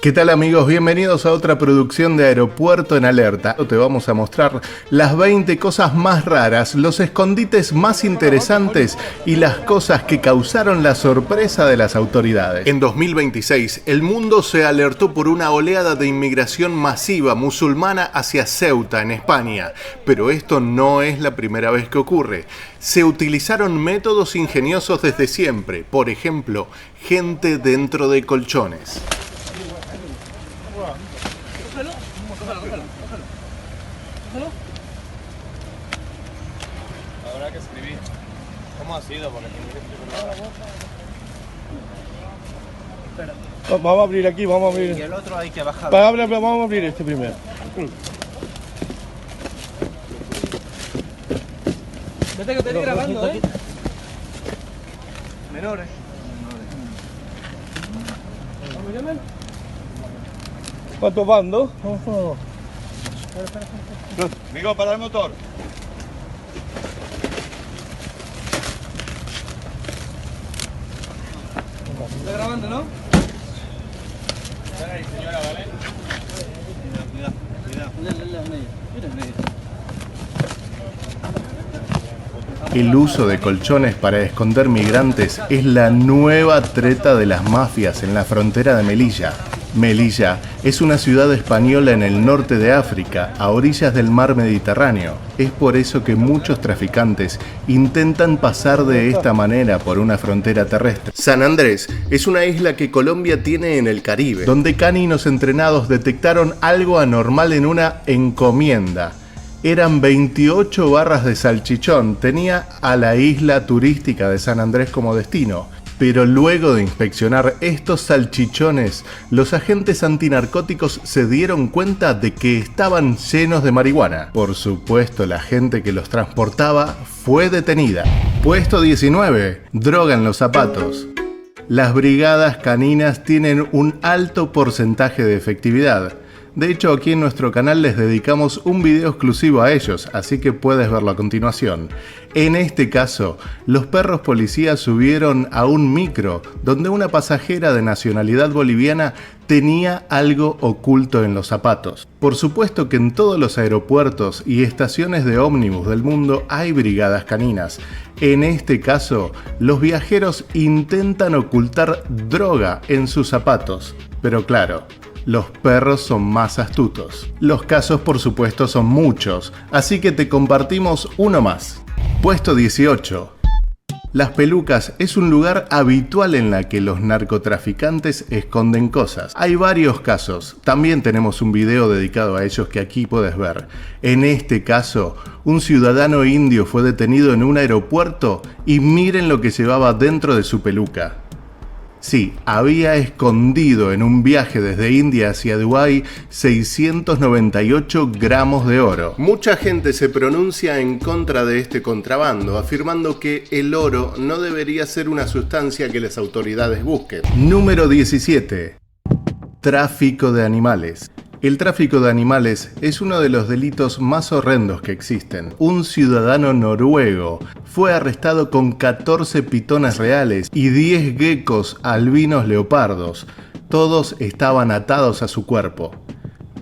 ¿Qué tal amigos? Bienvenidos a otra producción de Aeropuerto en Alerta. Te vamos a mostrar las 20 cosas más raras, los escondites más interesantes y las cosas que causaron la sorpresa de las autoridades. En 2026, el mundo se alertó por una oleada de inmigración masiva musulmana hacia Ceuta, en España. Pero esto no es la primera vez que ocurre. Se utilizaron métodos ingeniosos desde siempre. Por ejemplo, gente dentro de colchones. Habrá que escribir. ¿Cómo ha sido? Porque vamos a abrir aquí, vamos a abrir. y el otro hay que bajar. Vamos a abrir este primero. Vete que te estoy grabando, Menores. ¿Cuántos van? ¿Dos? Amigo, para el motor. ¿Está grabando, no? Espera ahí, señora, ¿vale? El uso de colchones para esconder migrantes es la nueva treta de las mafias en la frontera de Melilla. Melilla es una ciudad española en el norte de África, a orillas del mar Mediterráneo. Es por eso que muchos traficantes intentan pasar de esta manera por una frontera terrestre. San Andrés es una isla que Colombia tiene en el Caribe, donde caninos entrenados detectaron algo anormal en una encomienda. Eran 28 barras de salchichón, tenía a la isla turística de San Andrés como destino. Pero luego de inspeccionar estos salchichones, los agentes antinarcóticos se dieron cuenta de que estaban llenos de marihuana. Por supuesto, la gente que los transportaba fue detenida. Puesto 19. Droga en los zapatos. Las brigadas caninas tienen un alto porcentaje de efectividad. De hecho, aquí en nuestro canal les dedicamos un video exclusivo a ellos, así que puedes verlo a continuación. En este caso, los perros policías subieron a un micro donde una pasajera de nacionalidad boliviana tenía algo oculto en los zapatos. Por supuesto que en todos los aeropuertos y estaciones de ómnibus del mundo hay brigadas caninas. En este caso, los viajeros intentan ocultar droga en sus zapatos, pero claro, los perros son más astutos. Los casos, por supuesto, son muchos, así que te compartimos uno más. Puesto 18. Las pelucas es un lugar habitual en la que los narcotraficantes esconden cosas. Hay varios casos, también tenemos un video dedicado a ellos que aquí puedes ver. En este caso, un ciudadano indio fue detenido en un aeropuerto y miren lo que llevaba dentro de su peluca. Sí, había escondido en un viaje desde India hacia Dubái 698 gramos de oro. Mucha gente se pronuncia en contra de este contrabando, afirmando que el oro no debería ser una sustancia que las autoridades busquen. Número 17. Tráfico de animales. El tráfico de animales es uno de los delitos más horrendos que existen. Un ciudadano noruego fue arrestado con 14 pitones reales y 10 geckos albinos leopardos. Todos estaban atados a su cuerpo.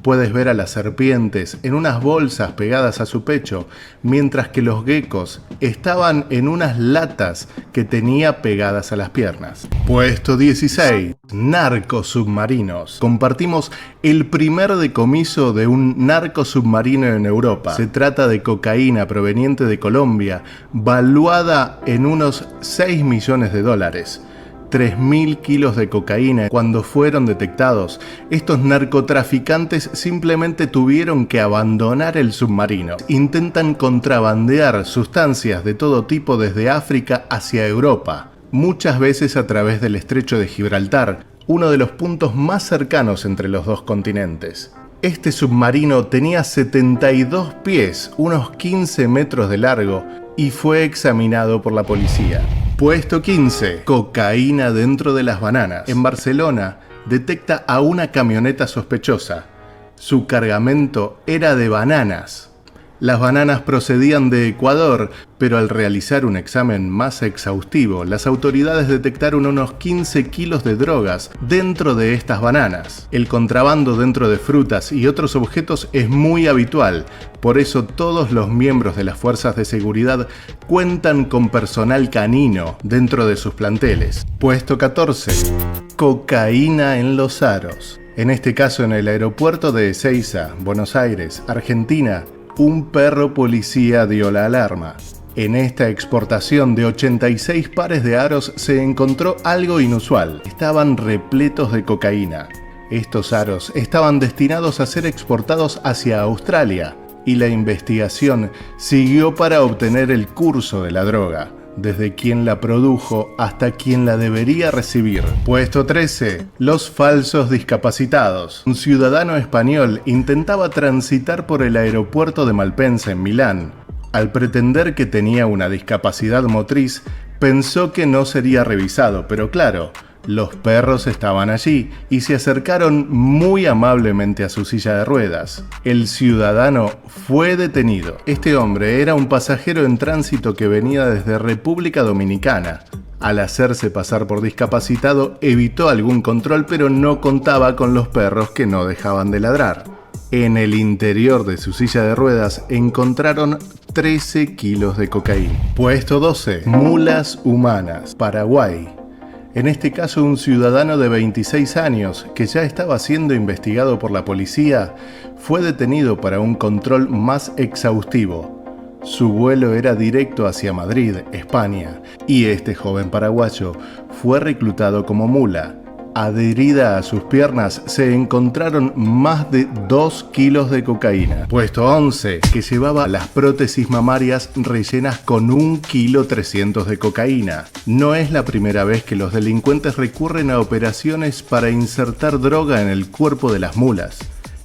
Puedes ver a las serpientes en unas bolsas pegadas a su pecho, mientras que los geckos estaban en unas latas que tenía pegadas a las piernas. Puesto 16. Narcosubmarinos. Compartimos el primer decomiso de un narcosubmarino en Europa. Se trata de cocaína proveniente de Colombia, valuada en unos 6 millones de dólares. 3.000 kilos de cocaína. Cuando fueron detectados, estos narcotraficantes simplemente tuvieron que abandonar el submarino. Intentan contrabandear sustancias de todo tipo desde África hacia Europa, muchas veces a través del estrecho de Gibraltar, uno de los puntos más cercanos entre los dos continentes. Este submarino tenía 72 pies, unos 15 metros de largo, y fue examinado por la policía. Puesto 15. Cocaína dentro de las bananas. En Barcelona detecta a una camioneta sospechosa. Su cargamento era de bananas. Las bananas procedían de Ecuador, pero al realizar un examen más exhaustivo, las autoridades detectaron unos 15 kilos de drogas dentro de estas bananas. El contrabando dentro de frutas y otros objetos es muy habitual, por eso todos los miembros de las fuerzas de seguridad cuentan con personal canino dentro de sus planteles. Puesto 14. Cocaína en los aros. En este caso en el aeropuerto de Ezeiza, Buenos Aires, Argentina, un perro policía dio la alarma. En esta exportación de 86 pares de aros se encontró algo inusual. Estaban repletos de cocaína. Estos aros estaban destinados a ser exportados hacia Australia y la investigación siguió para obtener el curso de la droga, desde quien la produjo hasta quien la debería recibir. Puesto 13. Los falsos discapacitados. Un ciudadano español intentaba transitar por el aeropuerto de Malpensa en Milán. Al pretender que tenía una discapacidad motriz, pensó que no sería revisado, pero claro, los perros estaban allí y se acercaron muy amablemente a su silla de ruedas. El ciudadano fue detenido. Este hombre era un pasajero en tránsito que venía desde República Dominicana. Al hacerse pasar por discapacitado, evitó algún control, pero no contaba con los perros que no dejaban de ladrar. En el interior de su silla de ruedas encontraron 13 kilos de cocaína. Puesto 12. Mulas humanas. Paraguay. En este caso, un ciudadano de 26 años, que ya estaba siendo investigado por la policía, fue detenido para un control más exhaustivo. Su vuelo era directo hacia Madrid, España, y este joven paraguayo fue reclutado como mula. Adherida a sus piernas se encontraron más de 2 kilos de cocaína. Puesto 11, que llevaba las prótesis mamarias rellenas con 1,3 kg de cocaína. No es la primera vez que los delincuentes recurren a operaciones para insertar droga en el cuerpo de las mulas.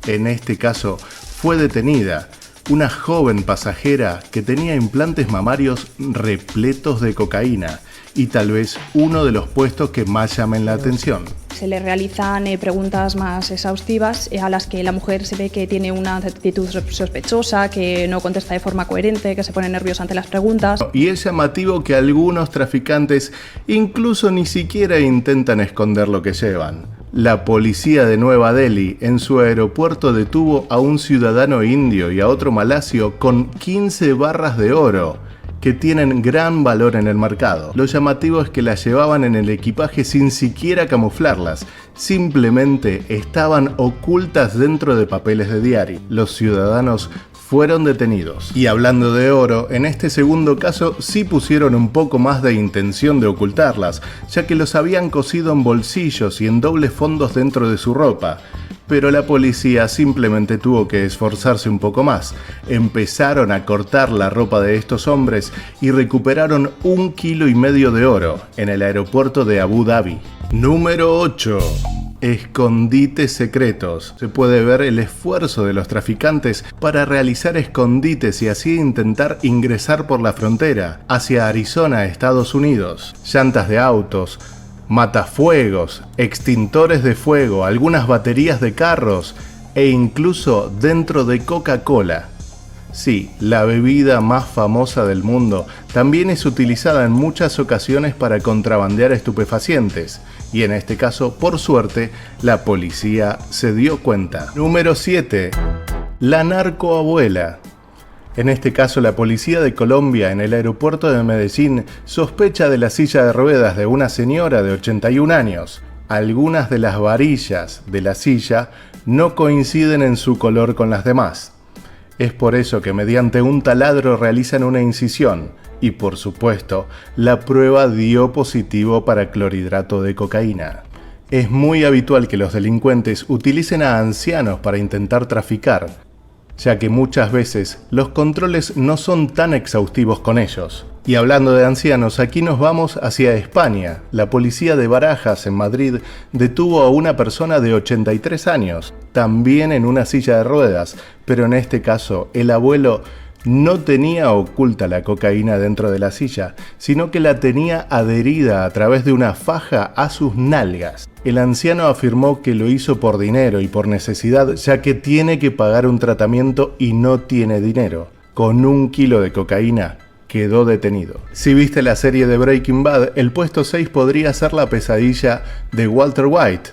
En este caso, fue detenida una joven pasajera que tenía implantes mamarios repletos de cocaína y tal vez uno de los puestos que más llamen la atención. Se le realizan preguntas más exhaustivas a las que la mujer se ve que tiene una actitud sospechosa, que no contesta de forma coherente, que se pone nerviosa ante las preguntas. Y es llamativo que algunos traficantes incluso ni siquiera intentan esconder lo que llevan. La policía de Nueva Delhi en su aeropuerto detuvo a un ciudadano indio y a otro malasio con 15 barras de oro que tienen gran valor en el mercado. Lo llamativo es que las llevaban en el equipaje sin siquiera camuflarlas, simplemente estaban ocultas dentro de papeles de diario. Los ciudadanos fueron detenidos. Y hablando de oro, en este segundo caso sí pusieron un poco más de intención de ocultarlas, ya que los habían cosido en bolsillos y en dobles fondos dentro de su ropa. Pero la policía simplemente tuvo que esforzarse un poco más. Empezaron a cortar la ropa de estos hombres y recuperaron 1,5 kg de oro en el aeropuerto de Abu Dhabi. Número 8. Escondites secretos. Se puede ver el esfuerzo de los traficantes para realizar escondites y así intentar ingresar por la frontera hacia Arizona, Estados Unidos. Llantas de autos, matafuegos, extintores de fuego, algunas baterías de carros e incluso dentro de Coca-Cola. Sí, la bebida más famosa del mundo también es utilizada en muchas ocasiones para contrabandear estupefacientes y en este caso, por suerte, la policía se dio cuenta. Número 7. La narcoabuela. En este caso, la policía de Colombia en el aeropuerto de Medellín sospecha de la silla de ruedas de una señora de 81 años. Algunas de las varillas de la silla no coinciden en su color con las demás. Es por eso que mediante un taladro realizan una incisión y, por supuesto, la prueba dio positivo para clorhidrato de cocaína. Es muy habitual que los delincuentes utilicen a ancianos para intentar traficar, ya que muchas veces los controles no son tan exhaustivos con ellos. Y hablando de ancianos, aquí nos vamos hacia España. La policía de Barajas, en Madrid, detuvo a una persona de 83 años, también en una silla de ruedas, pero en este caso el abuelo no tenía oculta la cocaína dentro de la silla, sino que la tenía adherida a través de una faja a sus nalgas. El anciano afirmó que lo hizo por dinero y por necesidad, ya que tiene que pagar un tratamiento y no tiene dinero. con 1 kilo de cocaína, quedó detenido. Si viste la serie de Breaking Bad, el puesto 6 podría ser la pesadilla de Walter White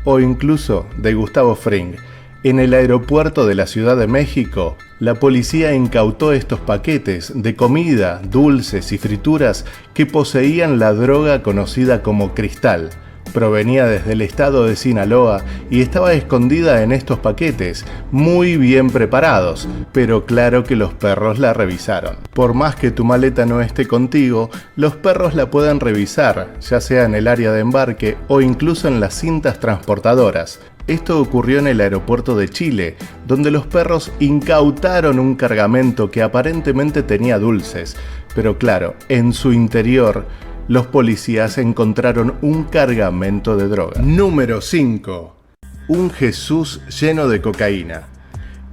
o incluso de Gustavo Fring. En el aeropuerto de la Ciudad de México, la policía incautó estos paquetes de comida, dulces y frituras que poseían la droga conocida como cristal. Provenía desde el estado de Sinaloa y estaba escondida en estos paquetes, muy bien preparados, pero claro que los perros la revisaron. Por más que tu maleta no esté contigo, los perros la pueden revisar, ya sea en el área de embarque o incluso en las cintas transportadoras. Esto ocurrió en el aeropuerto de Chile, donde los perros incautaron un cargamento que aparentemente tenía dulces, pero claro, en su interior los policías encontraron un cargamento de droga. Número 5. Un Jesús lleno de cocaína.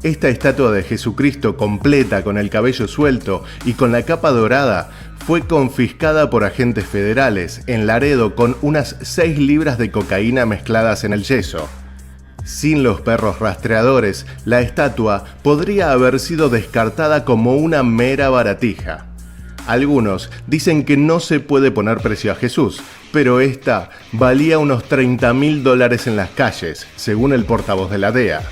Esta estatua de Jesucristo completa con el cabello suelto y con la capa dorada fue confiscada por agentes federales en Laredo con unas 6 libras de cocaína mezcladas en el yeso. Sin los perros rastreadores, la estatua podría haber sido descartada como una mera baratija. Algunos dicen que no se puede poner precio a Jesús, pero esta valía unos $30.000 en las calles, según el portavoz de la DEA.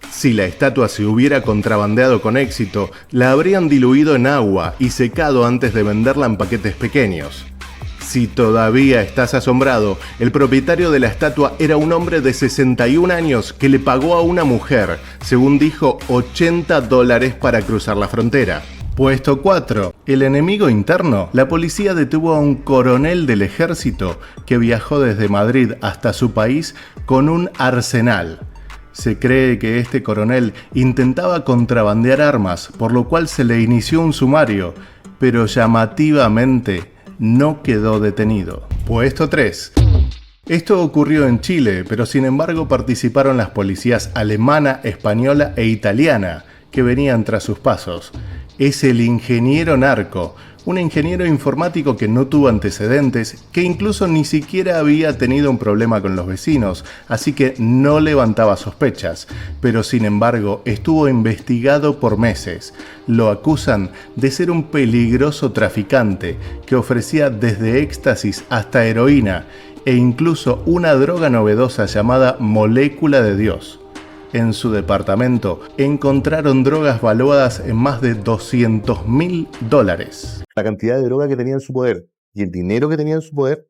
Si la estatua se hubiera contrabandeado con éxito, la habrían diluido en agua y secado antes de venderla en paquetes pequeños. Si todavía estás asombrado, el propietario de la estatua era un hombre de 61 años que le pagó a una mujer, según dijo, $80 para cruzar la frontera. Puesto 4. El enemigo interno. La policía detuvo a un coronel del ejército que viajó desde Madrid hasta su país con un arsenal. Se cree que este coronel intentaba contrabandear armas, por lo cual se le inició un sumario, pero llamativamente no quedó detenido. Puesto 3. Esto ocurrió en Chile, pero sin embargo participaron las policías alemana, española e italiana, que venían tras sus pasos. Es el ingeniero narco, un ingeniero informático que no tuvo antecedentes, que incluso ni siquiera había tenido un problema con los vecinos, así que no levantaba sospechas, pero sin embargo estuvo investigado por meses. Lo acusan de ser un peligroso traficante que ofrecía desde éxtasis hasta heroína e incluso una droga novedosa llamada molécula de Dios. En su departamento encontraron drogas valuadas en más de $200.000. La cantidad de droga que tenía en su poder y el dinero que tenía en su poder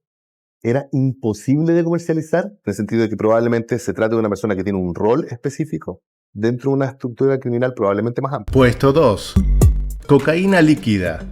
era imposible de comercializar, en el sentido de que probablemente se trata de una persona que tiene un rol específico dentro de una estructura criminal probablemente más amplia. Puesto 2. Cocaína líquida.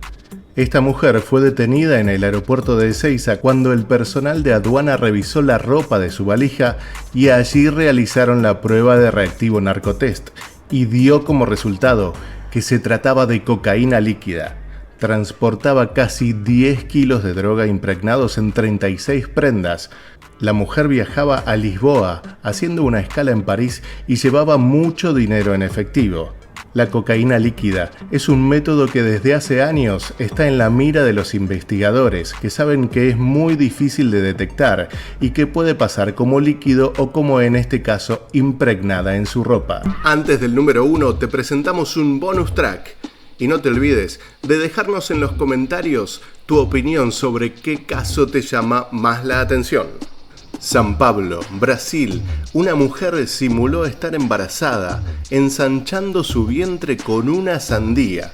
Esta mujer fue detenida en el aeropuerto de Ezeiza cuando el personal de aduana revisó la ropa de su valija y allí realizaron la prueba de reactivo narcotest y dio como resultado que se trataba de cocaína líquida. Transportaba casi 10 kilos de droga impregnados en 36 prendas. La mujer viajaba a Lisboa haciendo una escala en París y llevaba mucho dinero en efectivo. La cocaína líquida es un método que desde hace años está en la mira de los investigadores, que saben que es muy difícil de detectar y que puede pasar como líquido o como en este caso impregnada en su ropa. Antes del número 1 te presentamos un bonus track y no te olvides de dejarnos en los comentarios tu opinión sobre qué caso te llama más la atención. San Pablo, Brasil, una mujer simuló estar embarazada, ensanchando su vientre con una sandía.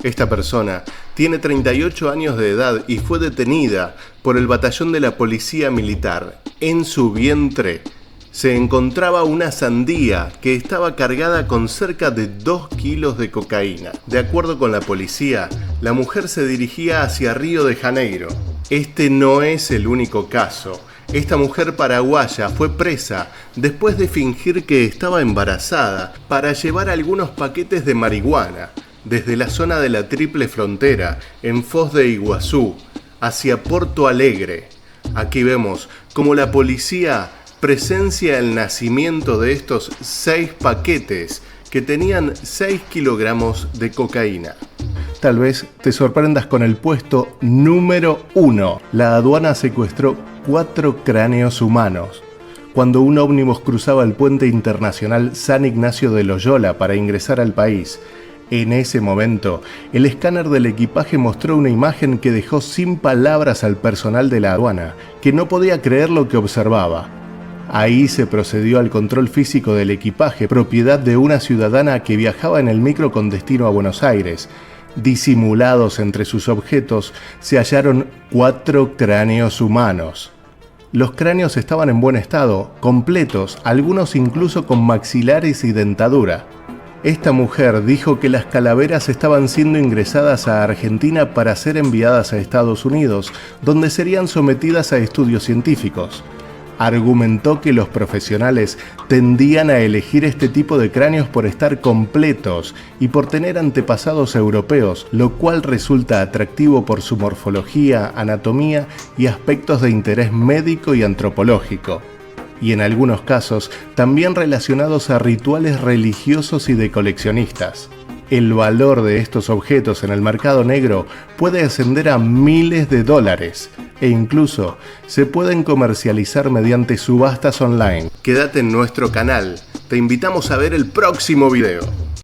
Esta persona tiene 38 años de edad y fue detenida por el batallón de la policía militar. En su vientre se encontraba una sandía que estaba cargada con cerca de 2 kilos de cocaína. De acuerdo con la policía, la mujer se dirigía hacia Río de Janeiro. Este no es el único caso. Esta mujer paraguaya fue presa después de fingir que estaba embarazada para llevar algunos paquetes de marihuana desde la zona de la Triple Frontera, en Foz de Iguazú, hacia Porto Alegre. Aquí vemos cómo la policía presencia el nacimiento de estos 6 paquetes que tenían 6 kilogramos de cocaína. Tal vez te sorprendas con el puesto número 1. La aduana secuestró 4 cráneos humanos. Cuando un ómnibus cruzaba el puente internacional San Ignacio de Loyola para ingresar al país, En ese momento, el escáner del equipaje mostró una imagen que dejó sin palabras al personal de la aduana, que no podía creer lo que observaba. Ahí se procedió al control físico del equipaje, propiedad de una ciudadana que viajaba en el micro con destino a Buenos Aires. Disimulados entre sus objetos, se hallaron 4 cráneos humanos. Los cráneos estaban en buen estado, completos, algunos incluso con maxilares y dentadura. Esta mujer dijo que las calaveras estaban siendo ingresadas a Argentina para ser enviadas a Estados Unidos, donde serían sometidas a estudios científicos. Argumentó que los profesionales tendían a elegir este tipo de cráneos por estar completos y por tener antepasados europeos, lo cual resulta atractivo por su morfología, anatomía y aspectos de interés médico y antropológico, y en algunos casos también relacionados a rituales religiosos y de coleccionistas. El valor de estos objetos en el mercado negro puede ascender a miles de dólares e incluso se pueden comercializar mediante subastas online. Quédate en nuestro canal, te invitamos a ver el próximo video.